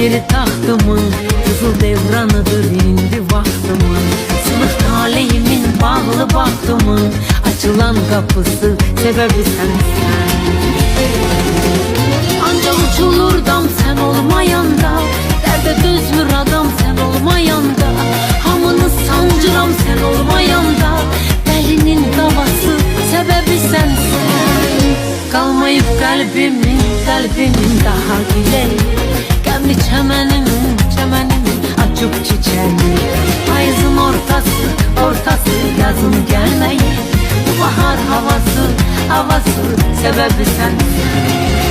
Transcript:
bir taxtımın Qızıl devranıdır indi vaxtımın Sınıq taleyimin bağlı baxtımın Açılan qapısı sebebi sensən Ancaq uçulurdam sen olmayanda Dərdə dözmür adam sen olmayanda Hamını sancıram sen olmayanda Dəlinin davası sebebi sensən Qalmayıb qəlbimin daha güzel Qəmli çəmənimin açıb çiçəyi Payızın ortası yazın gəlməyi Bu bahar havası sebebi sensin